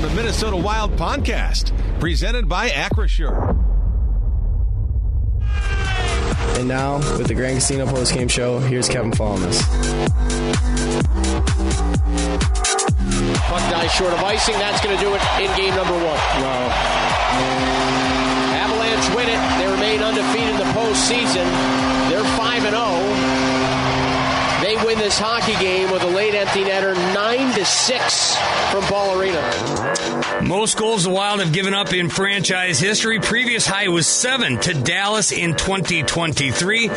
the Minnesota Wild podcast, presented by Acrisure. And now, with the Grand Casino Postgame Show, here's Kevin Fallness. Puck dies short of icing. That's going to do it in game number 1. Wow. Avalanche win it. They remain undefeated in the postseason. They're 5-0. They win this hockey game with a late empty netter, 9-6 from Ball Arena. Most goals the Wild have given up in franchise history. Previous high was 7 to Dallas in 2023.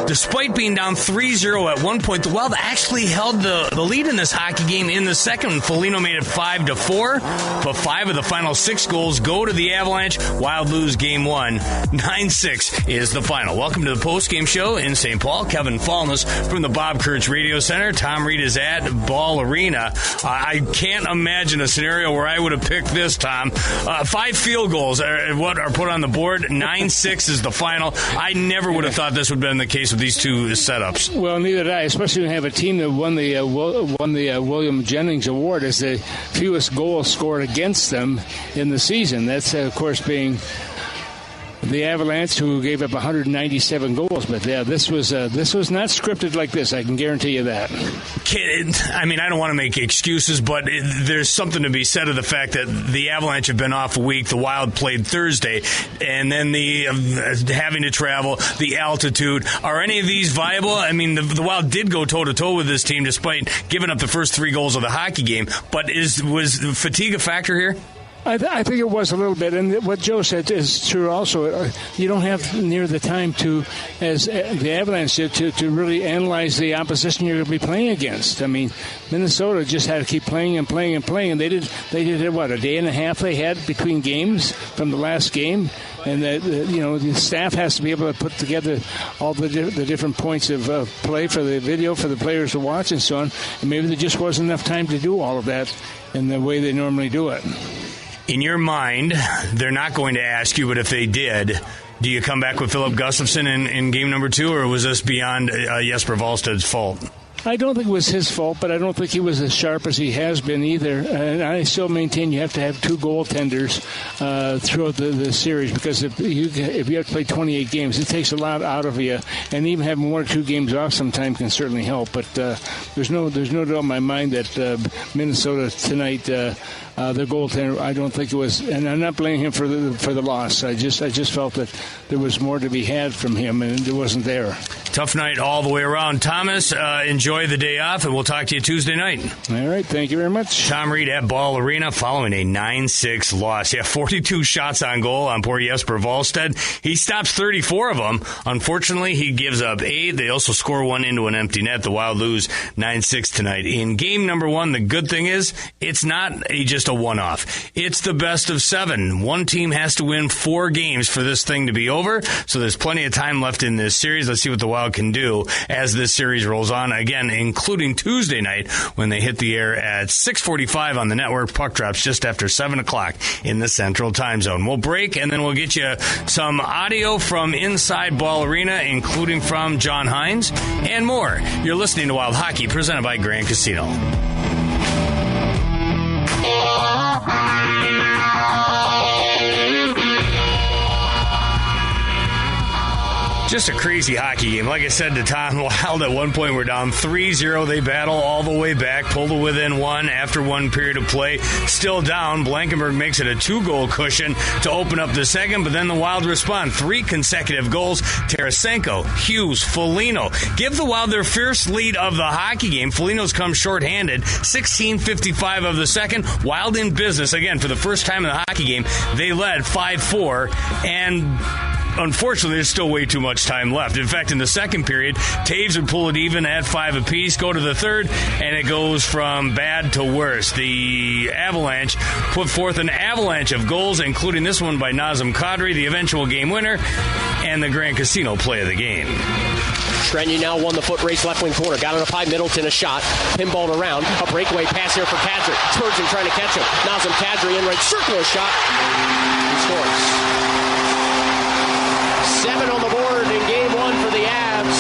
Despite being down 3-0 at one point, the Wild actually held the lead in this hockey game in the second. Foligno made it 5-4, but 5 of the final 6 goals go to the Avalanche. Wild lose game 1. 9-6 is the final. Welcome to the postgame show in St. Paul. Kevin Fallness from the Bob Kurtz Radio Center. Tom Reed is at Ball Arena. I can't imagine a scenario where I would have picked this, Tom. 5 field goals are put on the board. 9-6 is the final. I never would have thought this would have been the case with these two setups. Well, neither did I, especially when you have a team that won the William Jennings Award as the fewest goals scored against them in the season. That's, of course, being the Avalanche, who gave up 197 goals. But yeah, this was not scripted like this. I can guarantee you that. I mean, I don't want to make excuses, but there's something to be said of the fact that the Avalanche have been off a week. The Wild played Thursday, and then the having to travel, the altitude. Are any of these viable? I mean, the Wild did go toe-to-toe with this team despite giving up the first 3 goals of the hockey game. But was fatigue a factor here? I think it was a little bit, and what Joe said is true also. You don't have near the time to, as the Avalanche did, to really analyze the opposition you're going to be playing against. I mean, Minnesota just had to keep playing and playing and playing, and they did what, a day and a half they had between games from the last game, and the staff has to be able to put together all the different points of play for the video for the players to watch and so on, and maybe there just wasn't enough time to do all of that in the way they normally do it. In your mind, they're not going to ask you, but if they did, do you come back with Philip Gustafsson in game number 2, or was this beyond Jesper Wallsted's fault? I don't think it was his fault, but I don't think he was as sharp as he has been either. And I still maintain you have to have 2 goaltenders throughout the series, because if you have to play 28 games, it takes a lot out of you. And even having 1 or 2 games off sometimes can certainly help. But there's no doubt in my mind that Minnesota tonight, their goaltender, I don't think it was, and I'm not blaming him for the loss. I just felt that there was more to be had from him, and it wasn't there. Tough night all the way around. Thomas, enjoy the day off, and we'll talk to you Tuesday night. All right, thank you very much. Tom Reed at Ball Arena following a 9-6 loss. Yeah, 42 shots on goal on poor Jesper Wallsted. He stops 34 of them. Unfortunately, he gives up 8. They also score 1 into an empty net. The Wild lose 9-6 tonight. In game number 1, the good thing is it's not just a one-off. It's the best of 7. One team has to win 4 games for this thing to be over, so there's plenty of time left in this series. Let's see what the Wild can do as this series rolls on, again, including Tuesday night when they hit the air at 6:45 on the network. Puck drops just after 7 o'clock in the Central Time Zone. We'll break, and then we'll get you some audio from inside Ball Arena, including from John Hines, and more. You're listening to Wild Hockey, presented by Grand Casino. Just a crazy hockey game. Like I said to Tom, Wild at one point were down 3-0. They battle all the way back, pull to within 1 after 1 period of play. Still down. Blankenberg makes it a 2-goal cushion to open up the second, but then the Wild respond. 3 consecutive goals. Tarasenko, Hughes, Foligno give the Wild their first lead of the hockey game. Foligno's come shorthanded. 16:55 of the second. Wild in business again for the first time in the hockey game. They led 5-4, and unfortunately, there's still way too much time left. In fact, in the second period, Taves would pull it even at 5 apiece, go to the third, and it goes from bad to worse. The Avalanche put forth an avalanche of goals, including this one by Nazem Kadri, the eventual game winner, and the Grand Casino play of the game. Trendy now won the foot race left wing corner. Got it up high. Middleton a shot. Pinballed around. A breakaway pass here for Kadri. Spurgeon trying to catch him. Nazem Kadri in right circle, a shot. He scores. 7 on the board in game 1 for the Avs.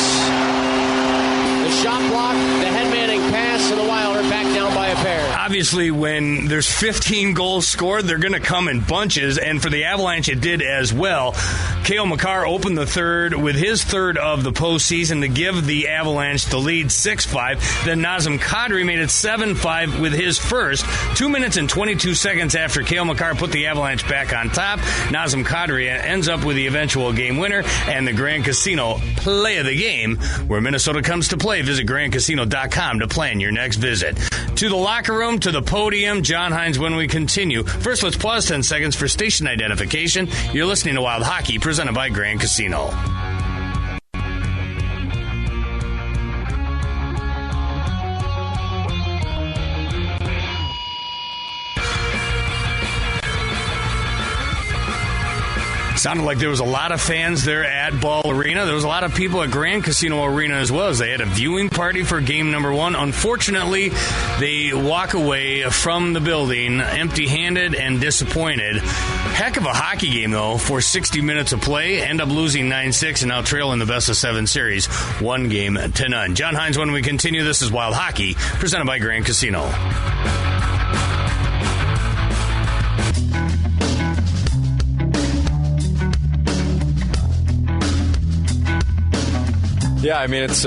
The shot block, the head manning pass, and the Wild are back down by a pair. obviously, when there's 15 goals scored, they're going to come in bunches, and for the Avalanche, it did as well. Cale Makar opened the third with his third of the postseason to give the Avalanche the lead 6-5. Then Nazem Kadri made it 7-5 with his first. 2 minutes and 22 seconds after Cale Makar put the Avalanche back on top, Nazem Kadri ends up with the eventual game winner and the Grand Casino play of the game. Where Minnesota comes to play, visit GrandCasino.com to plan your next visit. To the locker room, to the podium, John Hines when we continue. First, let's pause 10 seconds for station identification. You're listening to Wild Hockey, presented by Grand Casino. Sounded like there was a lot of fans there at Ball Arena. There was a lot of people at Grand Casino Arena as well, as they had a viewing party for game number one. Unfortunately, they walk away from the building empty-handed and disappointed. Heck of a hockey game, though, for 60 minutes of play. End up losing 9-6 and now trailing the best-of-7 series 1-0. John Hines, when we continue, this is Wild Hockey, presented by Grand Casino. Yeah, I mean, it's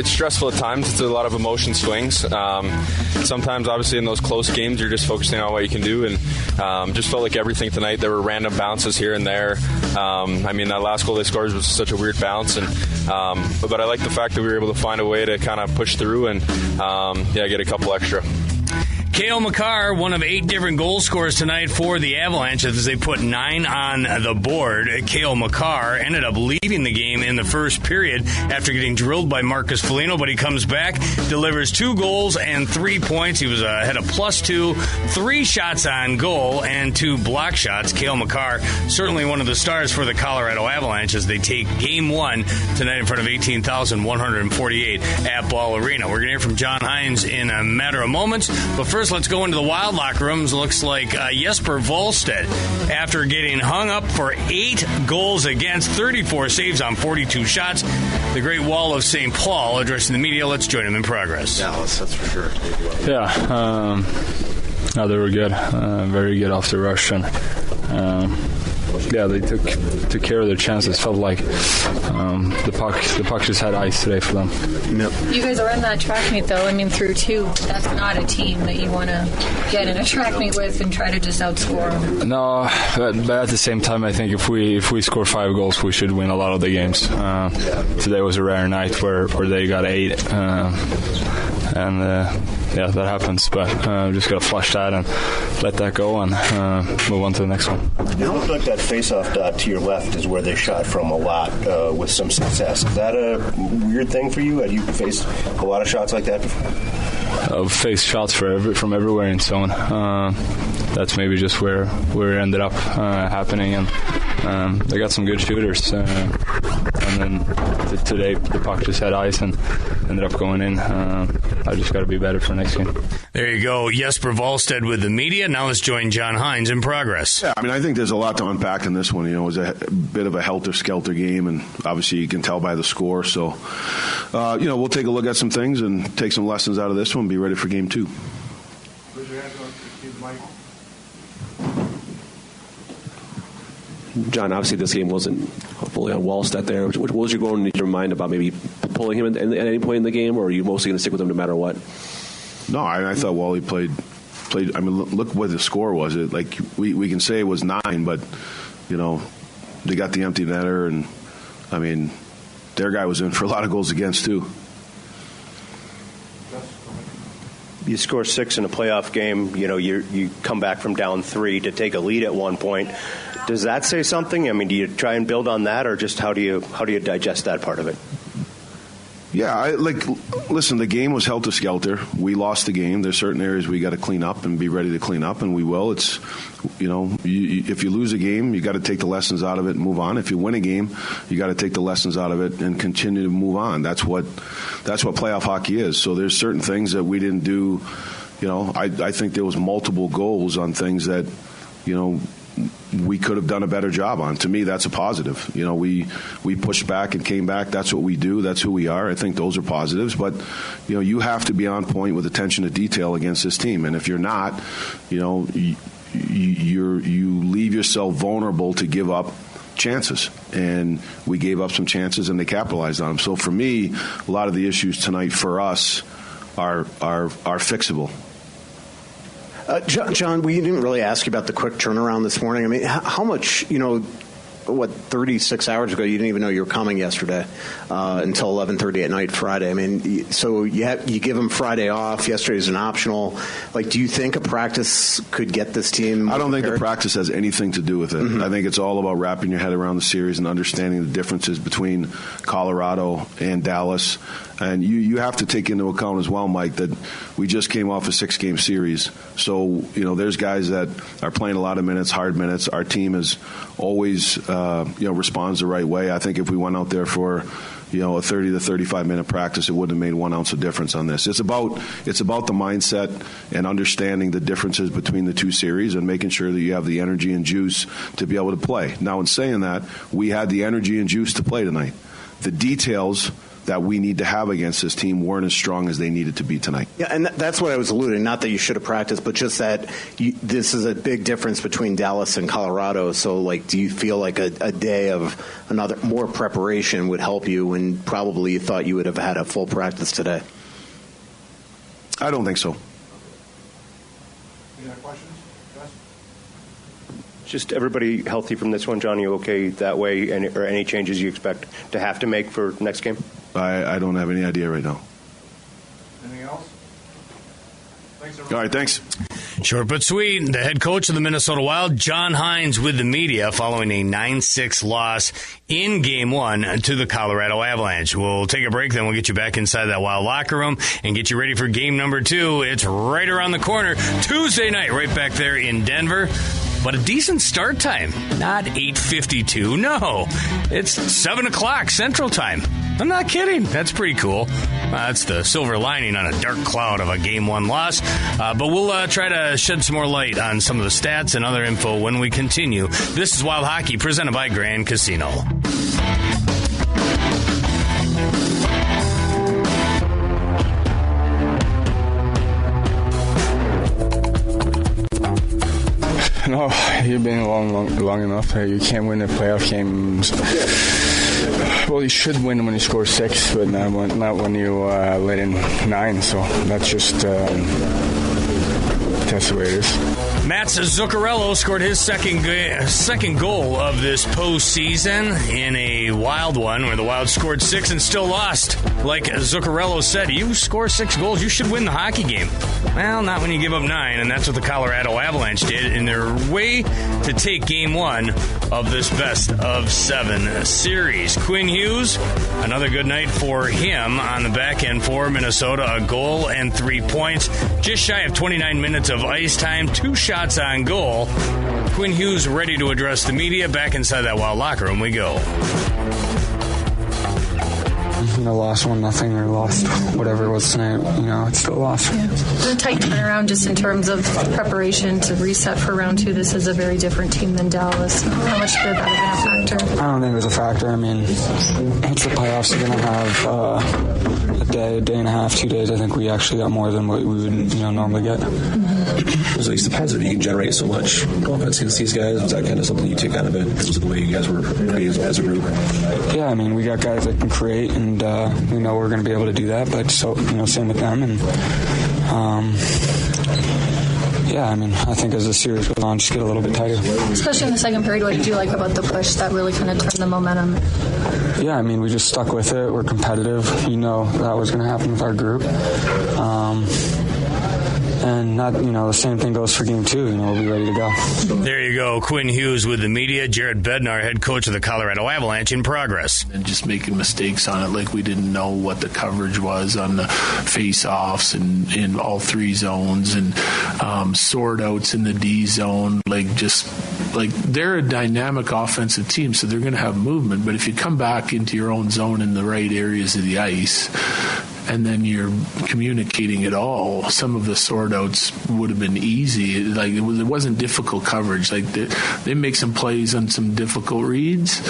stressful at times. It's a lot of emotion swings. Sometimes, obviously, in those close games, you're just focusing on what you can do, and just felt like everything tonight. There were random bounces here and there. I mean, that last goal they scored was such a weird bounce, and but I like the fact that we were able to find a way to kind of push through and get a couple extra. Cale Makar, one of 8 different goal scorers tonight for the Avalanche as they put 9 on the board. Cale Makar ended up leading the game in the first period after getting drilled by Marcus Foligno, but he comes back, delivers 2 goals and 3 points. He was ahead of +2, 3 shots on goal, and 2 block shots. Cale Makar, certainly one of the stars for the Colorado Avalanche as they take game 1 tonight in front of 18,148 at Ball Arena. We're going to hear from John Hines in a matter of moments, but first, let's go into the Wild locker rooms. Looks like Jesper Wallstedt, after getting hung up for 8 goals against, 34 saves on 42 shots. The Great Wall of St. Paul addressing the media. Let's join him in progress. Yeah, that's for sure. Yeah, they were good. Very good off the rush. And they took care of their chances. Felt like the puck just had ice today for them. Yep. You guys are in that track meet, though. I mean, through 2, that's not a team that you want to get in a track meet with and try to just outscore them. No, but at the same time, I think if we score 5 goals, we should win a lot of the games. Today was a rare night where they got 8. That happens, but just got to flush that and let that go and move on to the next one. It looked like that face-off dot to your left is where they shot from a lot with some success. Is that a weird thing for you? Have you faced a lot of shots like that before? I've faced shots from everywhere in zone. That's maybe just where it ended up happening, and they got some good shooters. And then today the puck just had ice and ended up going in. I just got to be better for next game. There you go, Jesper Wallstedt with the media. Now let's join John Hines in progress. Yeah, I mean, I think there's a lot to unpack in this one. You know, it was a bit of a helter-skelter game, and obviously you can tell by the score. So, we'll take a look at some things and take some lessons out of this one and be ready for game 2. John, obviously this game wasn't fully on Wallstedt there. What was you going into your mind about maybe pulling him at any point in the game, or are you mostly going to stick with him no matter what? No, I thought Wally played. I mean, look what the score was. It like we can say it was 9, but they got the empty netter, and I mean, their guy was in for a lot of goals against too. You score 6 in a playoff game. You come back from down 3 to take a lead at one point. Does that say something? I mean, do you try and build on that, or just how do you digest that part of it? Yeah, listen, the game was helter-skelter. We lost the game. There's certain areas we got to clean up and be ready to clean up, and we will. It's, if you lose a game, you got to take the lessons out of it and move on. If you win a game, you got to take the lessons out of it and continue to move on. That's what playoff hockey is. So there's certain things that we didn't do. I think there was multiple goals on things that, we could have done a better job on. To me, that's a positive. You know, we pushed back and came back. That's what we do. That's who we are. I think those are positives. But, you know, you have to be on point with attention to detail against this team. And if you're not, you know, you leave yourself vulnerable to give up chances. And we gave up some chances, and they capitalized on them. So for me, a lot of the issues tonight for us are fixable. John, we didn't really ask you about the quick turnaround this morning. I mean, how much, 36 hours ago, you didn't even know you were coming yesterday until 11:30 at night Friday. I mean, so you give them Friday off. Yesterday's an optional. Like, do you think a practice could get this team I don't prepared? think the practice has anything to do with it. Mm-hmm. I think it's all about wrapping your head around the series and understanding the differences between Colorado and Dallas. And you have to take into account as well, Mike, that we just came off a 6-game series. So, there's guys that are playing a lot of minutes, hard minutes. Our team is always, responds the right way. I think if we went out there for, a 30 to 35-minute practice, it wouldn't have made 1 ounce of difference on this. It's about the mindset and understanding the differences between the two series and making sure that you have the energy and juice to be able to play. Now, in saying that, we had the energy and juice to play tonight. The details that we need to have against this team weren't as strong as they needed to be tonight. Yeah, and that's what I was alluding. Not that you should have practiced, but just that this is a big difference between Dallas and Colorado. So, do you feel like a day of more preparation would help you when probably you thought you would have had a full practice today? I don't think so. Any other questions? Yes? Just everybody healthy from this one, John? You okay that way? Or any changes you expect to have to make for next game? I don't have any idea right now. Anything else? Thanks, everyone. All right, thanks. Short but sweet. The head coach of the Minnesota Wild, John Hines, with the media following a 9-6 loss in Game 1 to the Colorado Avalanche. We'll take a break, then we'll get you back inside that Wild locker room and get you ready for Game number 2. It's right around the corner, Tuesday night, right back there in Denver. But a decent start time. Not 8:52. No, it's 7 o'clock Central Time. I'm not kidding. That's pretty cool. That's the silver lining on a dark cloud of a Game 1 loss. But we'll try to shed some more light on some of the stats and other info when we continue. This is Wild Hockey, presented by Grand Casino. No, you've been long enough. You can't win the playoff games. Well, you should win when you score 6, but not when you let in 9. So that's just that's the way it is. Mats Zuccarello scored his second goal of this postseason in a Wild one where the Wild scored 6 and still lost. Like Zuccarello said, you score 6 goals, you should win the hockey game. Well, not when you give up 9, and that's what the Colorado Avalanche did in their way to take Game 1 of this best-of-7 series. Quinn Hughes, another good night for him on the back end for Minnesota. A goal and 3 points. Just shy of 29 minutes of ice time, 2 shots on goal. Quinn Hughes ready to address the media. Back inside that Wild locker room we go. Lost 1-0 or lost whatever it was tonight, it's still a loss. Yeah. The tight turnaround just in terms of preparation to reset for round 2. This is a very different team than Dallas. How much did that have a factor? I don't think it was a factor. I mean, it's the playoffs. You're going to have a day and a half, 2 days. I think we actually got more than what we would normally get. Mm-hmm. So it's the positive you can generate so much offense against these guys. Was that kind of something you took out of it? Was it the way you guys were creating as a group? Yeah, I mean, we got guys that can create, and we know we're going to be able to do that. But same with them. And I think as the series goes on, just get a little bit tighter. Especially in the second period, what did you like about the push that really kind of turned the momentum? Yeah, I mean, we just stuck with it. We're competitive. That was going to happen with our group. And the same thing goes for Game 2. We'll be ready to go. There you go. Quinn Hughes with the media. Jared Bednar, head coach of the Colorado Avalanche, in progress. And just making mistakes on it, like we didn't know what the coverage was on the face-offs and in all 3 zones, and sort-outs in the D zone. They're a dynamic offensive team, so they're going to have movement. But if you come back into your own zone in the right areas of the ice, and then you're communicating it all, some of the sort outs would have been easy. Like it wasn't difficult coverage. Like they make some plays on some difficult reads.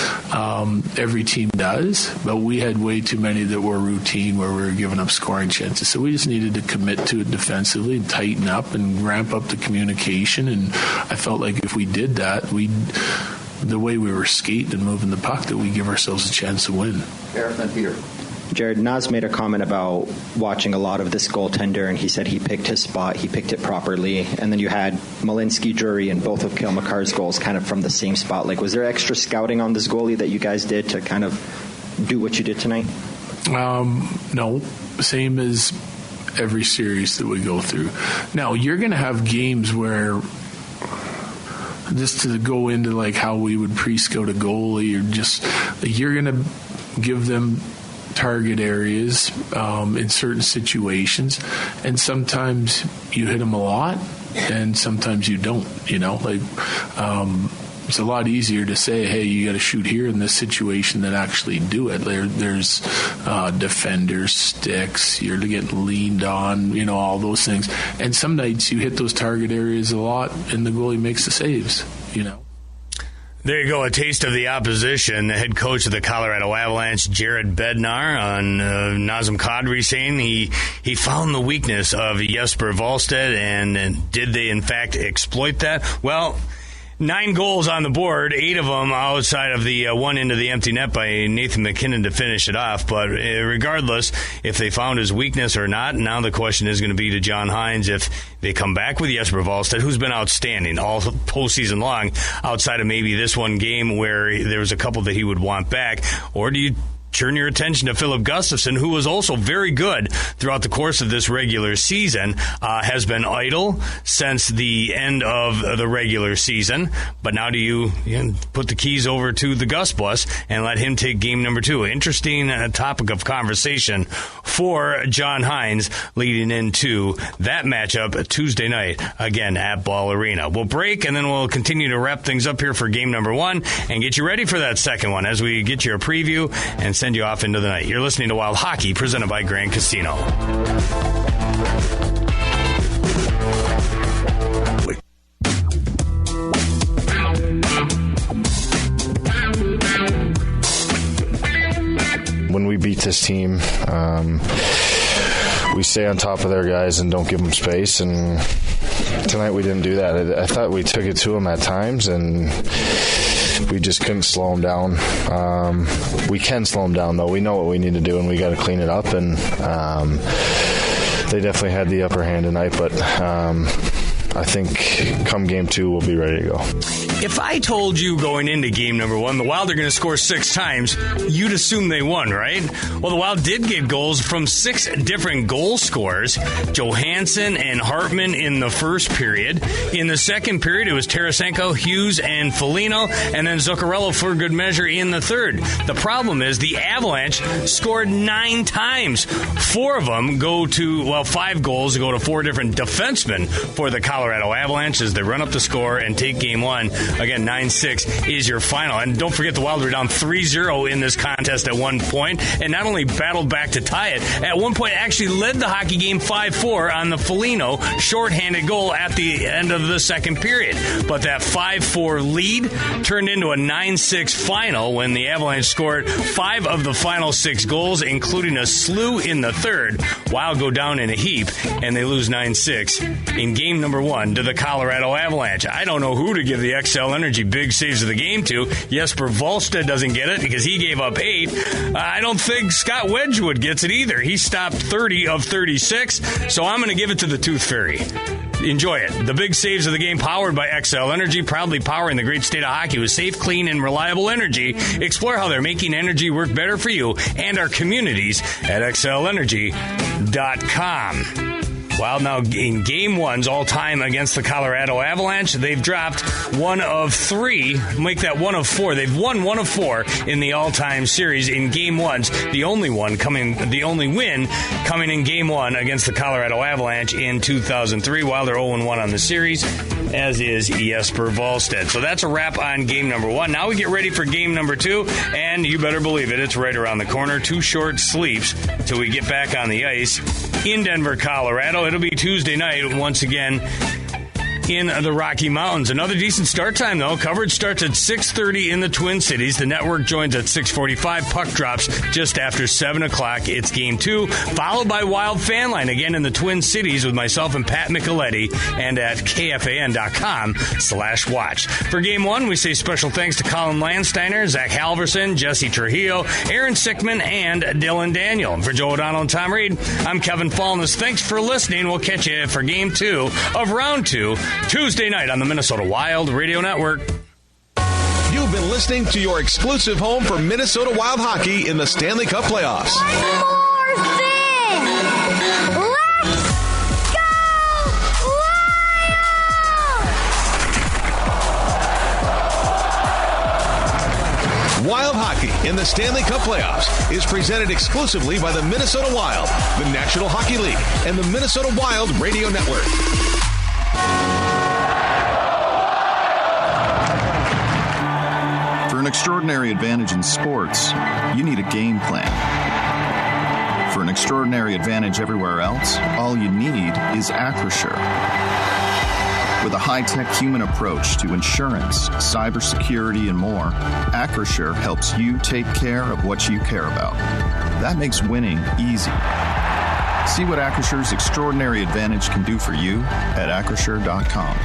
Every team does, but we had way too many that were routine where we were giving up scoring chances. So we just needed to commit to it defensively, tighten up, and ramp up the communication. And I felt like if we did that, the way we were skating and moving the puck, that we give ourselves a chance to win. Gareth and Peter. Jared, Naz made a comment about watching a lot of this goaltender, and he said he picked his spot, he picked it properly, and then you had Malinsky, Drury, and both of Cale Makar's goals kind of from the same spot. Like, was there extra scouting on this goalie that you guys did to kind of do what you did tonight? No, same as every series that we go through. Now, you're going to have games where, just to go into like how we would pre-scout a goalie, or just you're going to give them target areas in certain situations, and sometimes you hit them a lot and sometimes you don't, it's a lot easier to say, hey, you got to shoot here in this situation than actually do it. There's defenders, sticks, you're getting leaned on, all those things. And some nights you hit those target areas a lot and the goalie makes the saves, There you go, a taste of the opposition. The head coach of the Colorado Avalanche, Jared Bednar, on Nazem Kadri, saying he found the weakness of Jesper Wallstedt, and did they in fact exploit that? Well, 9 goals on the board, 8 of them outside of the one into the empty net by Nathan McKinnon to finish it off. But regardless, if they found his weakness or not, now the question is going to be to John Hines if they come back with Jesper Wallstedt, who's been outstanding all postseason long, outside of maybe this one game where there was a couple that he would want back, or do you turn your attention to Philip Gustafsson, who was also very good throughout the course of this regular season, has been idle since the end of the regular season. But now do you put the keys over to the Gus bus and let him take game number 2? Interesting topic of conversation for John Hines leading into that matchup Tuesday night, again at Ball Arena. We'll break, and then we'll continue to wrap things up here for game number 1 and get you ready for that second one as we get you a preview and send you off into the night. You're listening to Wild Hockey, presented by Grand Casino. When we beat this team, we stay on top of their guys and don't give them space, and tonight we didn't do that. I thought we took it to them at times, and we just couldn't slow them down. We can slow them down, though. We know what we need to do, and we got to clean it up. And they definitely had the upper hand tonight, but I think come game 2, we'll be ready to go. If I told you going into game number 1, the Wild are going to score 6 times, you'd assume they won, right? Well, the Wild did get goals from 6 different goal scorers. Johansson and Hartman in the first period. In the second period, it was Tarasenko, Hughes, and Foligno, and then Zuccarello for good measure in the third. The problem is the Avalanche scored 9 times. 4 of them go to, 5 goals go to 4 different defensemen for the Colorado Avalanche as they run up the score and take game 1. Again, 9-6 is your final. And don't forget the Wild were down 3-0 in this contest at one point, and not only battled back to tie it, at one point actually led the hockey game 5-4 on the Foligno shorthanded goal at the end of the second period. But that 5-4 lead turned into a 9-6 final when the Avalanche scored 5 of the final 6 goals, including a slew in the third. Wild go down in a heap, and they lose 9-6 in game number 1 to the Colorado Avalanche. I don't know who to give the XL Energy big saves of the game to. Jesper Wallstedt doesn't get it because he gave up 8. I don't think Scott Wedgwood gets it either. He stopped 30 of 36, so I'm going to give it to the Tooth Fairy. Enjoy it. The big saves of the game powered by XL Energy, proudly powering the great state of hockey with safe, clean, and reliable energy. Explore how they're making energy work better for you and our communities at XLEnergy.com. Wild now in Game 1's all-time against the Colorado Avalanche. They've dropped 1 of 3. Make that 1 of 4. They've won 1 of 4 in the all-time series in Game 1's. The only win coming in Game 1 against the Colorado Avalanche in 2003. Wild are 0-1 on the series, as is Jesper Wallstedt. So that's a wrap on game number 1. Now we get ready for game number 2, and you better believe it, it's right around the corner. 2 short sleeps till we get back on the ice in Denver, Colorado. It'll be Tuesday night once again in the Rocky Mountains. Another decent start time, though. Coverage starts at 6:30 in the Twin Cities. The network joins at 6:45. Puck drops just after 7 o'clock. It's Game 2, followed by Wild Fan Line, again in the Twin Cities with myself and Pat Micheletti, and at KFAN.com/watch. For Game 1, we say special thanks to Colin Landsteiner, Zach Halverson, Jesse Trujillo, Aaron Sickman, and Dylan Daniel. For Joe O'Donnell and Tom Reed, I'm Kevin Fallness. Thanks for listening. We'll catch you for Game 2 of Round 2, Tuesday night on the Minnesota Wild Radio Network. You've been listening to your exclusive home for Minnesota Wild hockey in the Stanley Cup playoffs. One more thing! Let's go Wild! Wild hockey in the Stanley Cup playoffs is presented exclusively by the Minnesota Wild, the National Hockey League, and the Minnesota Wild Radio Network. For an extraordinary advantage in sports, you need a game plan. For an extraordinary advantage everywhere else, all you need is Acrisure. With a high-tech human approach to insurance, cybersecurity, and more, Acrisure helps you take care of what you care about. That makes winning easy. See what Acrisure's extraordinary advantage can do for you at Acrisure.com.